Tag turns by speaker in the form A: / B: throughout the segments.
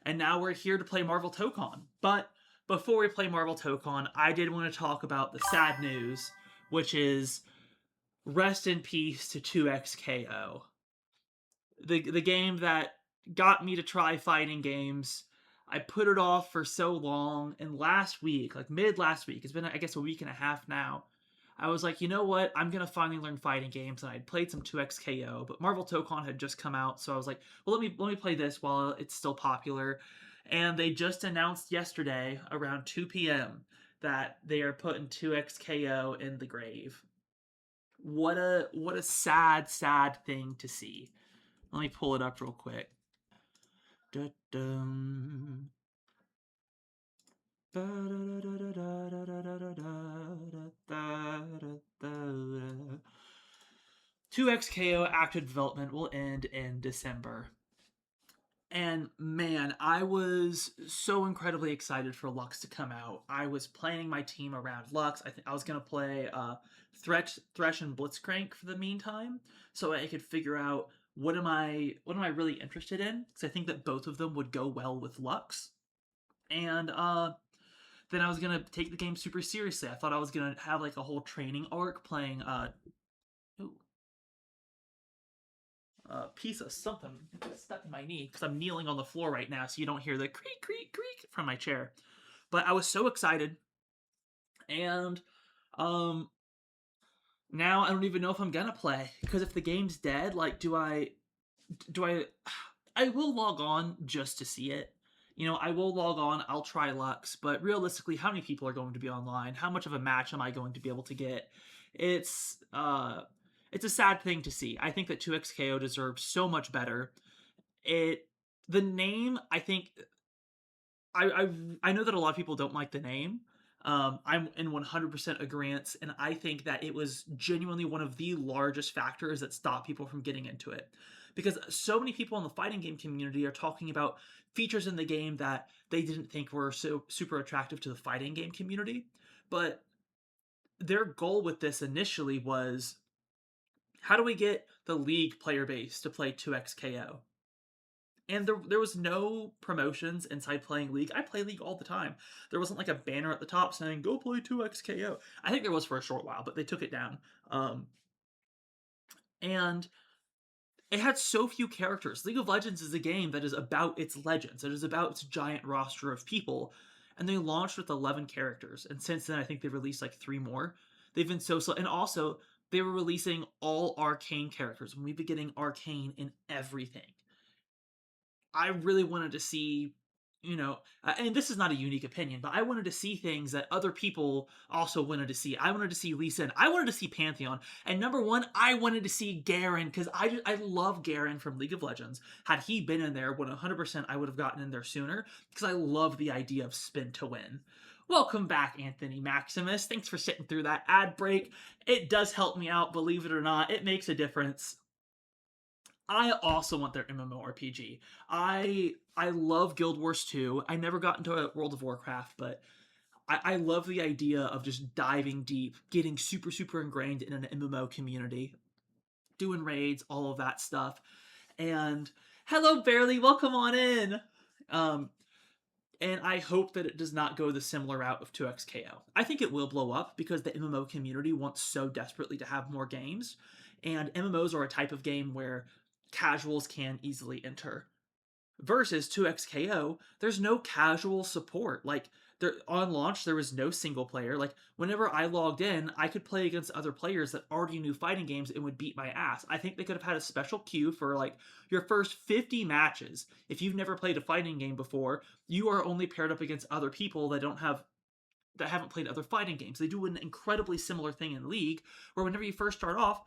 A: and now we're here to play Marvel Tokon. But before we play Marvel Tokon, I did want to talk about the sad news, which is rest in peace to 2XKO. The game that got me to try fighting games. I put it off for so long, and last week, like mid last week, it's been I guess a week and a half now. I was like, you know what? I'm gonna finally learn fighting games, and I'd played some 2XKO, but Marvel Tokon had just come out, so I was like, well, let me play this while it's still popular. And they just announced yesterday around 2 p.m. that they are putting 2XKO in the grave. What a sad thing to see. Let me pull it up real quick. Da-dum. 2XKO active development will end in December. And man, I was so incredibly excited for Lux to come out. I was planning my team around Lux. I was gonna play Thresh and Blitzcrank for the meantime, so I could figure out what am I really interested in, because I think that both of them would go well with Lux. And then I was gonna take the game super seriously. I thought I was gonna have like a whole training arc playing ooh, piece of something stuck in my knee because I'm kneeling on the floor right now, so you don't hear the creak creak creak from my chair. But I was so excited, and um, now I don't even know if I'm gonna play, because if the game's dead, like, do I? I will log on just to see it. I will log on, I'll try Lux, but realistically, how many people are going to be online? How much of a match am I going to be able to get? It's uh it's a sad thing to see. I think that 2XKO deserves so much better. It the name, I think I know that a lot of people don't like the name. I'm in 100% agreement, and I think that it was genuinely one of the largest factors that stopped people from getting into it. Because so many people in the fighting game community are talking about features in the game that they didn't think were so super attractive to the fighting game community. But their goal with this initially was, how do we get the League player base to play 2XKO? And there was no promotions inside playing League. I play League all the time. There wasn't like a banner at the top saying "Go play 2XKO." I think there was for a short while, but they took it down. And it had so few characters. League of Legends is a game that is about its legends. It is about its giant roster of people. And they launched with 11 characters. And since then, I think they've released like 3 more. They've been so slow. And also, they were releasing all arcane characters. When we've been getting arcane in everything. I really wanted to see, and this is not a unique opinion, but I wanted to see things that other people also wanted to see. I wanted to see Lee Sin. I wanted to see Pantheon. And number one, I wanted to see Garen, because I love Garen from League of Legends. Had he been in there, 100% I would have gotten in there sooner, because I love the idea of spin to win. Welcome back, Anthony Maximus. Thanks for sitting through that ad break. It does help me out, believe it or not. It makes a difference. I also want their MMORPG. I love Guild Wars 2. I never got into World of Warcraft, but I love the idea of just diving deep, getting super, super ingrained in an MMO community, doing raids, all of that stuff. And hello, Barely, welcome on in. Um, and I hope that it does not go the similar route of 2XKO. I think it will blow up because the MMO community wants so desperately to have more games, and MMOs are a type of game where casuals can easily enter. Versus 2XKO, there's no casual support. Like, there on launch, there was no single player. Like, whenever I logged in, I could play against other players that already knew fighting games and would beat my ass. I think they could have had a special queue for like your first 50 matches. If you've never played a fighting game before, you are only paired up against other people that haven't played other fighting games. They do an incredibly similar thing in League, where whenever you first start off,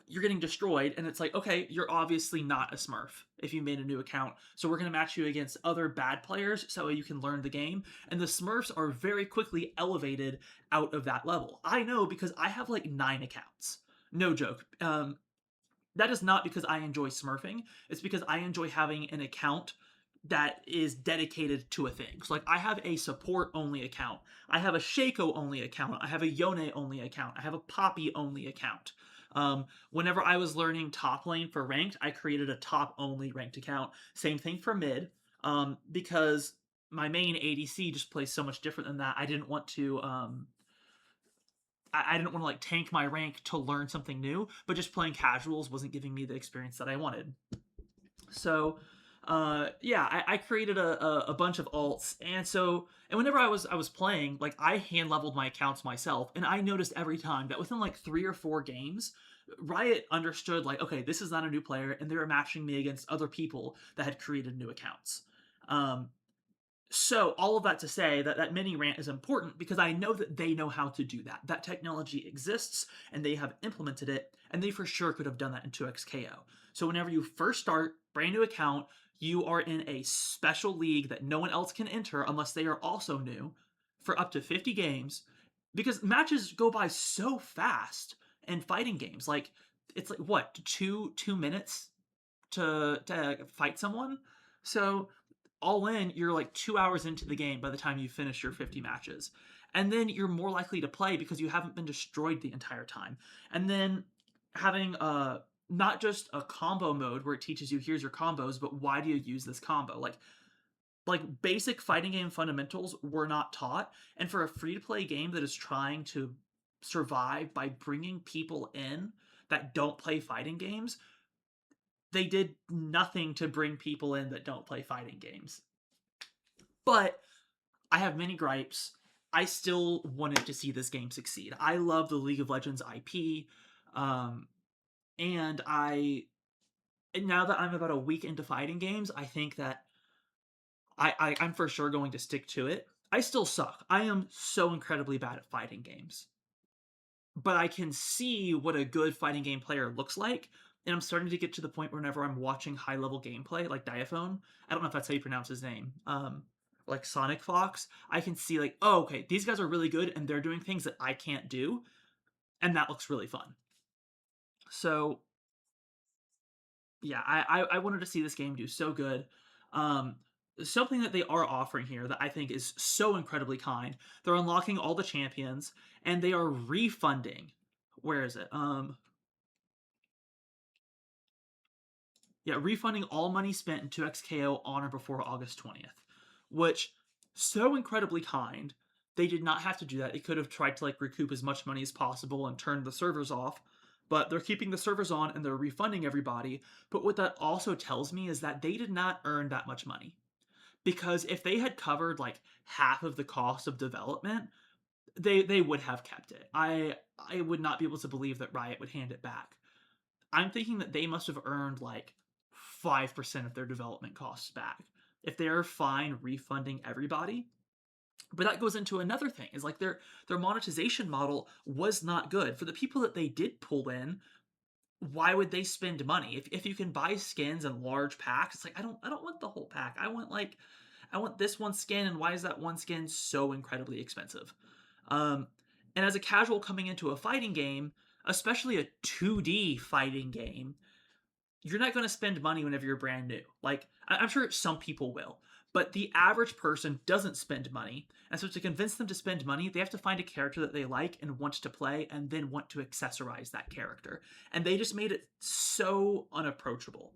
A: you're getting destroyed, and it's like, okay, you're obviously not a Smurf if you made a new account, so we're going to match you against other bad players so you can learn the game. And the Smurfs are very quickly elevated out of that level. I know, because I have like 9 accounts. No joke. That is not because I enjoy smurfing. It's because I enjoy having an account that is dedicated to a thing. So like, I have a support only account. I have a Shaco only account. I have a Yone only account. I have a Poppy only account. Whenever I was learning top lane for ranked, I created a top only ranked account. Same thing for mid. because my main ADC just plays so much different than that. I didn't want to like tank my rank to learn something new, but just playing casuals wasn't giving me the experience that I wanted. So, yeah, I created a bunch of alts, and whenever I was playing, like I hand leveled my accounts myself, and I noticed every time that within like 3 or 4 games, Riot understood like, okay, this is not a new player, and they were matching me against other people that had created new accounts. Um, so all of that to say that that mini rant is important because I know that they know how to do that. That technology exists and they have implemented it, and they for sure could have done that in 2xKO. So whenever you first start, brand new account, you are in a special league that no one else can enter unless they are also new for up to 50 games because matches go by so fast in fighting games. Like it's like what, 2 minutes to fight someone. So all in, you're like 2 hours into the game by the time you finish your 50 matches. And then you're more likely to play because you haven't been destroyed the entire time. And then having not just a combo mode where it teaches you here's your combos, but why do you use this combo? Like basic fighting game fundamentals were not taught, and for a free to play game that is trying to survive by bringing people in that don't play fighting games, they did nothing to bring people in that don't play fighting games. But I have many gripes. I still wanted to see this game succeed. I love the League of Legends IP, um, and I now that I'm about a week into fighting games, I think that I'm for sure going to stick to it. I still suck. I am so incredibly bad at fighting games, but I can see what a good fighting game player looks like. And I'm starting to get to the point whenever I'm watching high level gameplay, like Diaphone, I don't know if that's how you pronounce his name, like Sonic Fox, I can see like, oh, okay, these guys are really good and they're doing things that I can't do, and that looks really fun. So yeah, I wanted to see this game do so good. Um, Something that they are offering here that I think is so incredibly kind. They're unlocking all the champions and they are refunding. Where is it? Yeah, refunding all money spent in 2xKO on or before August 20th, which so incredibly kind. They did not have to do that. They could have tried to like recoup as much money as possible and turn the servers off, but they're keeping the servers on and they're refunding everybody. But what that also tells me is that they did not earn that much money. Because if they had covered like half of the cost of development, they would have kept it. I would not be able to believe that Riot would hand it back. I'm thinking that they must have earned like 5% of their development costs back if they're fine refunding everybody. But that goes into another thing is like their monetization model was not good for the people that they did pull in. Why would they spend money if you can buy skins in large packs? It's like I don't want the whole pack. I want this one skin, and why is that one skin so incredibly expensive? Um, and as a casual coming into a fighting game, especially a 2D fighting game, you're not going to spend money whenever you're brand new. Like, I'm sure some people will, but the average person doesn't spend money. And so to convince them to spend money, they have to find a character that they like and want to play and then want to accessorize that character. And they just made it so unapproachable.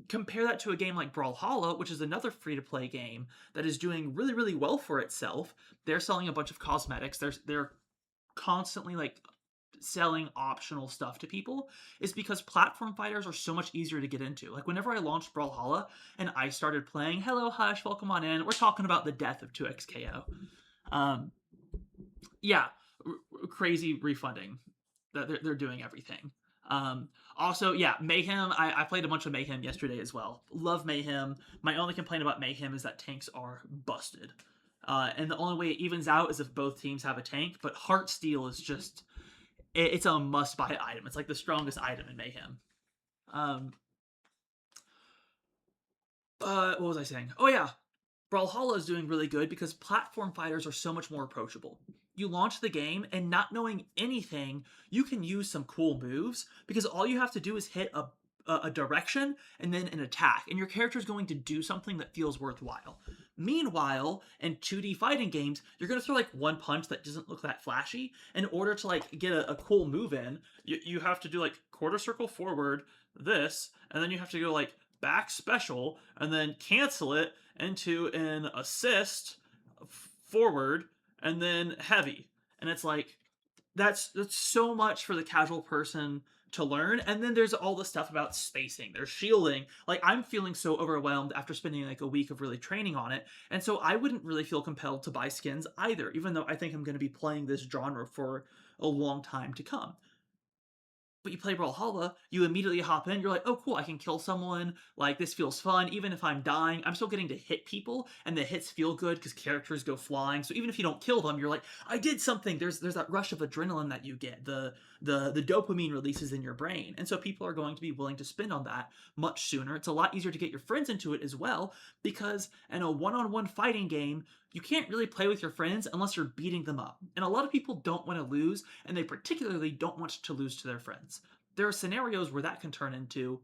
A: Compare that to a game like Brawlhalla, which is another free to play game that is doing really, really well for itself. They're selling a bunch of cosmetics. They're constantly like selling optional stuff to people, is because platform fighters are so much easier to get into. Like whenever I launched Brawlhalla and I started playing, hello Hush, welcome on in. We're talking about the death of 2xKO. Um, yeah, crazy refunding. They're doing everything. Also, yeah, Mayhem. I played a bunch of Mayhem yesterday as well. Love Mayhem. My only complaint about Mayhem is that tanks are busted. And the only way it evens out is if both teams have a tank. But Heartsteel is just it's a must buy item. It's like the strongest item in Mayhem. Um, what was I saying? Oh yeah, Brawlhalla is doing really good because platform fighters are so much more approachable. You launch the game and not knowing anything, you can use some cool moves because all you have to do is hit a direction and then an attack, and your character is going to do something that feels worthwhile. Meanwhile, in 2D fighting games, you're going to throw like one punch that doesn't look that flashy. In order to like get a cool move in, you have to do like quarter circle forward, this, and then you have to go like back special and then cancel it into an assist forward and then heavy. And it's like that's so much for the casual person to learn. And then there's all the stuff about spacing, there's shielding. Like, I'm feeling so overwhelmed after spending like a week of really training on it, and so I wouldn't really feel compelled to buy skins either, even though I think I'm going to be playing this genre for a long time to come. But you play Brawlhalla, you immediately hop in, you're like, oh cool, I can kill someone, like this feels fun, even if I'm dying, I'm still getting to hit people, and the hits feel good because characters go flying, so even if you don't kill them, you're like, I did something, there's that rush of adrenaline that you get, the dopamine releases in your brain, and so people are going to be willing to spend on that much sooner. It's a lot easier to get your friends into it as well, because in a one-on-one fighting game, you can't really play with your friends unless you're beating them up. And a lot of people don't want to lose, and they particularly don't want to lose to their friends. There are scenarios where that can turn into,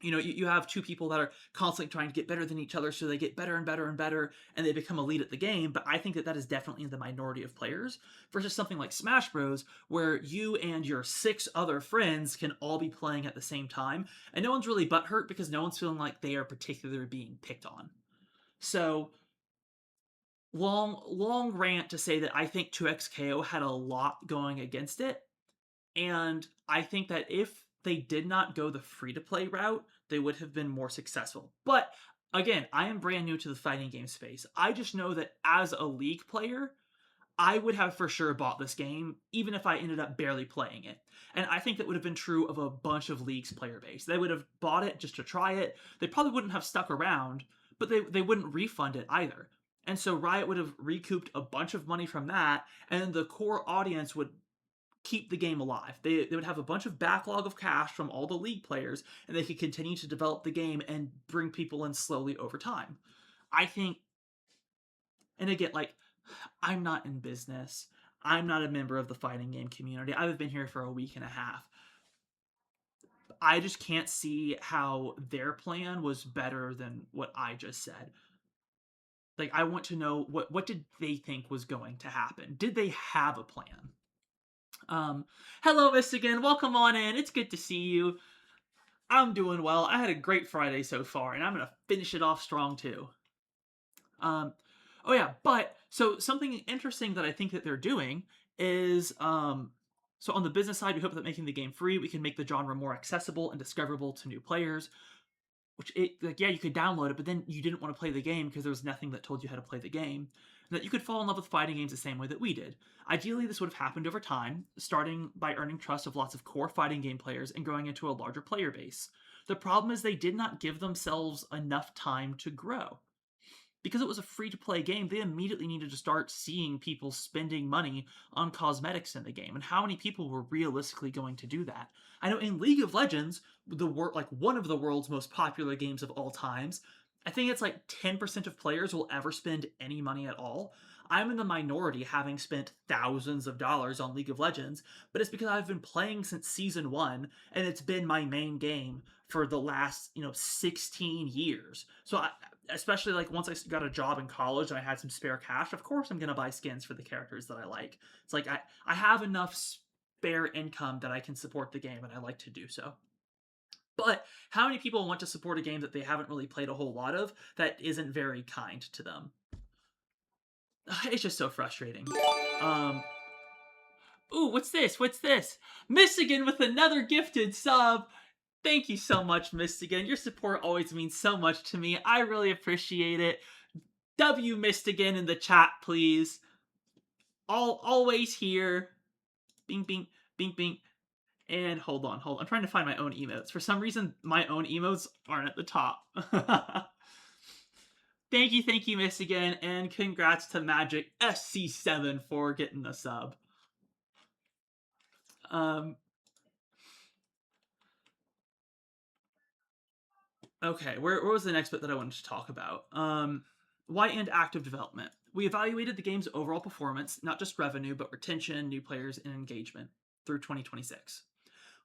A: you have two people that are constantly trying to get better than each other, so they get better and better and better, and they become elite at the game. But I think that that is definitely in the minority of players, versus something like Smash Bros, where you and your 6 other friends can all be playing at the same time, and no one's really butthurt because no one's feeling like they are particularly being picked on. So long rant to say that I think 2XKO had a lot going against it, and I think that if they did not go the free to play route, they would have been more successful. But again, I am brand new to the fighting game space. I just know that as a League player, I would have for sure bought this game, even if I ended up barely playing it. And I think that would have been true of a bunch of League's player base. They would have bought it just to try it. They probably wouldn't have stuck around, but they wouldn't refund it either. And so Riot would have recouped a bunch of money from that, and the core audience would keep the game alive. They would have a bunch of backlog of cash from all the League players, and they could continue to develop the game and bring people in slowly over time. I think, and again, like, I'm not in business. I'm not a member of the fighting game community. I've been here for a week and a half. I just can't see how their plan was better than what I just said. Like, I want to know what did they think was going to happen? Did they have a plan? Hello, Michigan. Welcome on in. It's good to see you. I'm doing well. I had a great Friday so far, and I'm gonna finish it off strong too. Um, oh yeah, but so something interesting that I think that they're doing is so on the business side, we hope that making the game free, we can make the genre more accessible and discoverable to new players. Which, like, yeah, you could download it, but then you didn't want to play the game because there was nothing that told you how to play the game. And that you could fall in love with fighting games the same way that we did. Ideally, this would have happened over time, starting by earning trust of lots of core fighting game players and growing into a larger player base. The problem is they did not give themselves enough time to grow. Because it was a free to play game, they immediately needed to start seeing people spending money on cosmetics in the game. And how many people were realistically going to do that? I know in League of Legends, like one of the world's most popular games of all times, I think it's like 10% of players will ever spend any money at all. I'm in the minority, having spent thousands of dollars on League of Legends, but it's because I've been playing since season 1, and it's been my main game for the last 16 years. So especially like once I got a job in college and I had some spare cash, of course I'm gonna buy skins for the characters that I like. It's like I have enough spare income that I can support the game, and I like to do so. But how many people want to support a game that they haven't really played a whole lot of that isn't very kind to them? It's just so frustrating. Um, Ooh, what's this? What's this? Michigan with another gifted sub. Thank you so much, Michigan. Your support always means so much to me. I really appreciate it. W Michigan in the chat, please. Always here. Bing, bing, bing, bing. And hold on. I'm trying to find my own emotes. For some reason, my own emotes aren't at the top. Thank you, Michigan, and congrats to Magic SC7 for getting the sub. Okay, where was the next bit that I wanted to talk about? Why end active development? We evaluated the game's overall performance, not just revenue, but retention, new players, and engagement through 2026.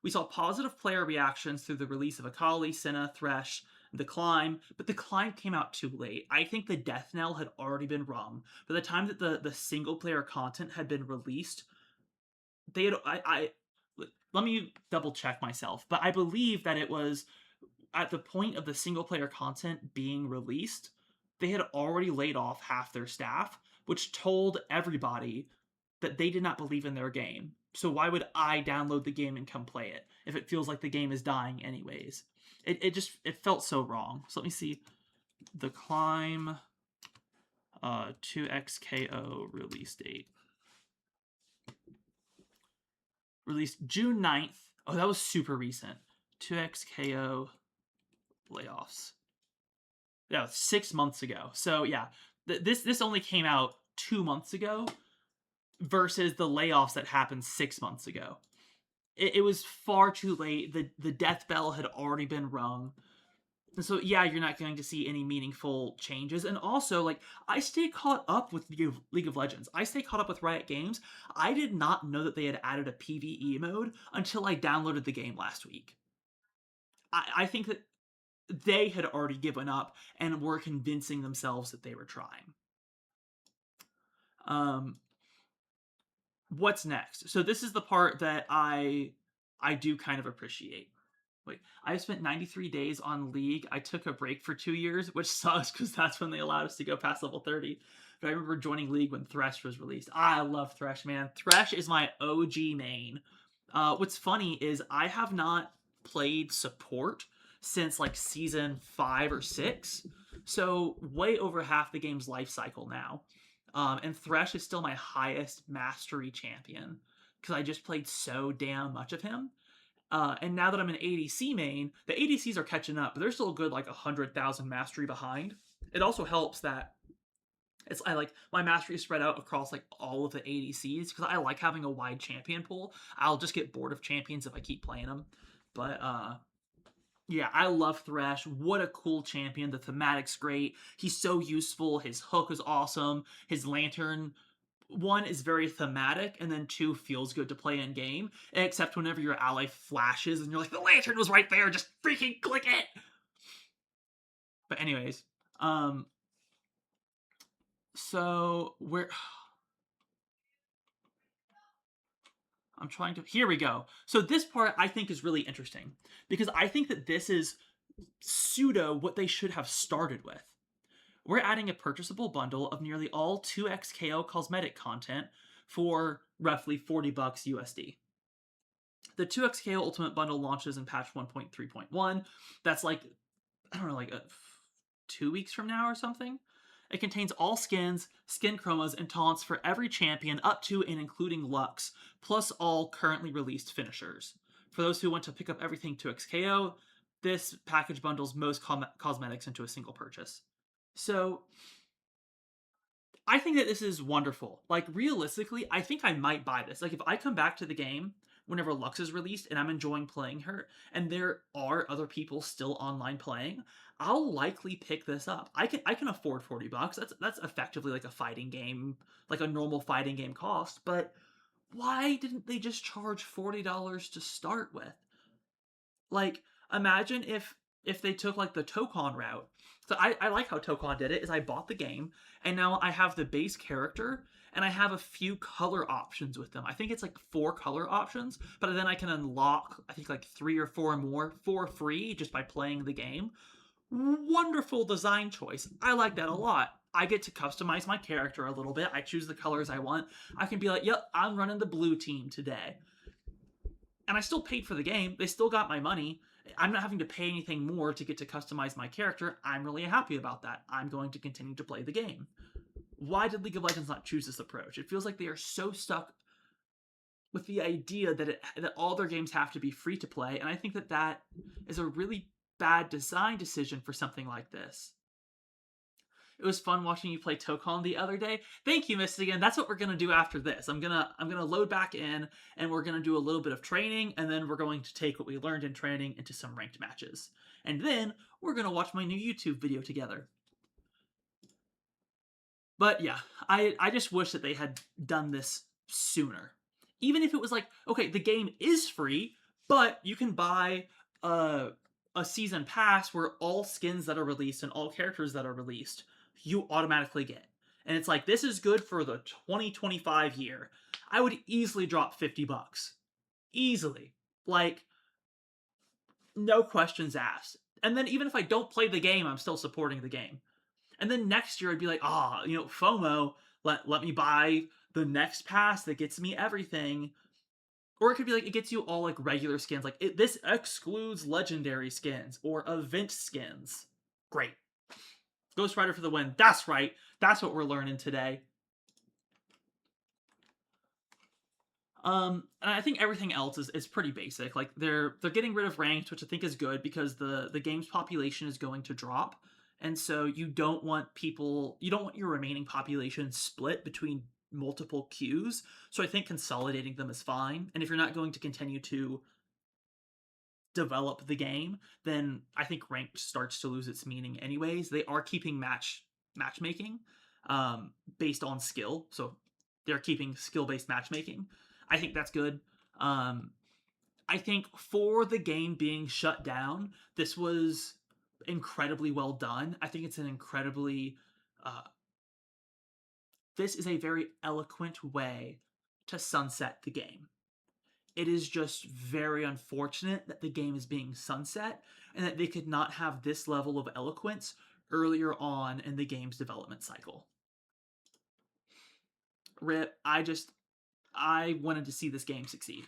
A: We saw positive player reactions through the release of Akali, Senna, Thresh, The Climb, but The Climb came out too late. I think the death knell had already been rung. By the time that the single player content had been released, they had let me double check myself, but I believe that it was at the point of the single player content being released, they had already laid off half their staff, which told everybody that they did not believe in their game. So why would I download the game and come play it if it feels like the game is dying anyways? It felt so wrong. So let me see. The Climb 2XKO release date. Released June 9th. Oh, that was super recent. 2XKO layoffs. Yeah, 6 months ago. So yeah, this only came out 2 months ago versus the layoffs that happened 6 months ago. It was far too late. The death bell had already been rung. And so yeah, you're not going to see any meaningful changes. And also, like, I stay caught up with League of Legends. I stay caught up with Riot Games. I did not know that they had added a PvE mode until I downloaded the game last week. I think that they had already given up and were convincing themselves that they were trying. Um, what's next? So this is the part that I do kind of appreciate. Wait, I spent 93 days on League. I took a break for 2 years, which sucks because that's when they allowed us to go past level 30. But I remember joining League when Thresh was released. I love Thresh, man. Thresh is my OG main. What's funny is I have not played support since like season 5 or 6. So way over half the game's life cycle now. And Thresh is still my highest mastery champion because I just played so damn much of him. And now that I'm an ADC main, the ADCs are catching up, but they're still a good like 100,000 mastery behind. It also helps that I like my mastery is spread out across like all of the ADCs because I like having a wide champion pool. I'll just get bored of champions if I keep playing them. But yeah, I love Thresh. What a cool champion. The thematic's great. He's so useful. His hook is awesome. His lantern, one, is very thematic, and then two, feels good to play in game. Except whenever your ally flashes and you're like, the lantern was right there, just freaking click it. But anyways, so we're I'm trying to. Here we go. So this part I think is really interesting because I think that this is pseudo what they should have started with. We're adding a purchasable bundle of nearly all 2XKO cosmetic content for roughly $40 USD. The 2XKO Ultimate Bundle launches in patch 1.3.1. That's like, I don't know, like 2 weeks from now or something. It contains all skins, skin chromas, and taunts for every champion up to and including Lux, plus all currently released finishers. For those who want to pick up everything 2XKO, this package bundles most cosmetics into a single purchase. So, I think that this is wonderful. Like, realistically, I think I might buy this. Like, if I come back to the game whenever Lux is released and I'm enjoying playing her, and there are other people still online playing, I'll likely pick this up. I can afford $40. That's effectively like a fighting game, like a normal fighting game cost. But why didn't they just charge $40 to start with? Like, imagine if they took like the Tokon route. So I like how Tokon did it, is I bought the game, and now I have the base character, and I have a few color options with them. I think it's like 4 color options, but then I can unlock, I think, like 3 or 4 more for free just by playing the game. Wonderful design choice. I like that a lot. I get to customize my character a little bit. I choose the colors I want. I can be like, yep, I'm running the blue team today. And I still paid for the game. They still got my money. I'm not having to pay anything more to get to customize my character. I'm really happy about that. I'm going to continue to play the game. Why did League of Legends not choose this approach? It feels like they are so stuck with the idea that all their games have to be free to play, and I think that is a really bad design decision for something like this. It was fun watching you play Tokon the other day. Thank you, Mistigan. That's what we're gonna do after this. I'm gonna load back in, and we're gonna do a little bit of training, and then we're going to take what we learned in training into some ranked matches. And then we're gonna watch my new YouTube video together. But yeah, I just wish that they had done this sooner. Even if it was like, okay, the game is free, but you can buy a season pass where all skins that are released and all characters that are released you automatically get. And it's like, this is good for the 2025 year. I would easily drop $50. Easily. Like, no questions asked. And then even if I don't play the game, I'm still supporting the game. And then next year I'd be like, FOMO, let me buy the next pass that gets me everything. Or it could be like it gets you all like regular skins, like this excludes legendary skins or event skins. Great. Ghost Rider for the win. That's right. That's what we're learning today. And I think everything else is pretty basic. Like they're getting rid of ranked, which I think is good because the game's population is going to drop, and so you don't want your remaining population split between multiple queues. So I think consolidating them is fine. And if you're not going to continue to develop the game, then I think ranked starts to lose its meaning anyways. They are keeping matchmaking based on skill, so they're keeping skill based matchmaking. I think that's good. Um, I think for the game being shut down, this was incredibly well done. I think it's an incredibly uh, this is a very eloquent way to sunset the game. It is just very unfortunate that the game is being sunset and that they could not have this level of eloquence earlier on in the game's development cycle. Rip, I wanted to see this game succeed.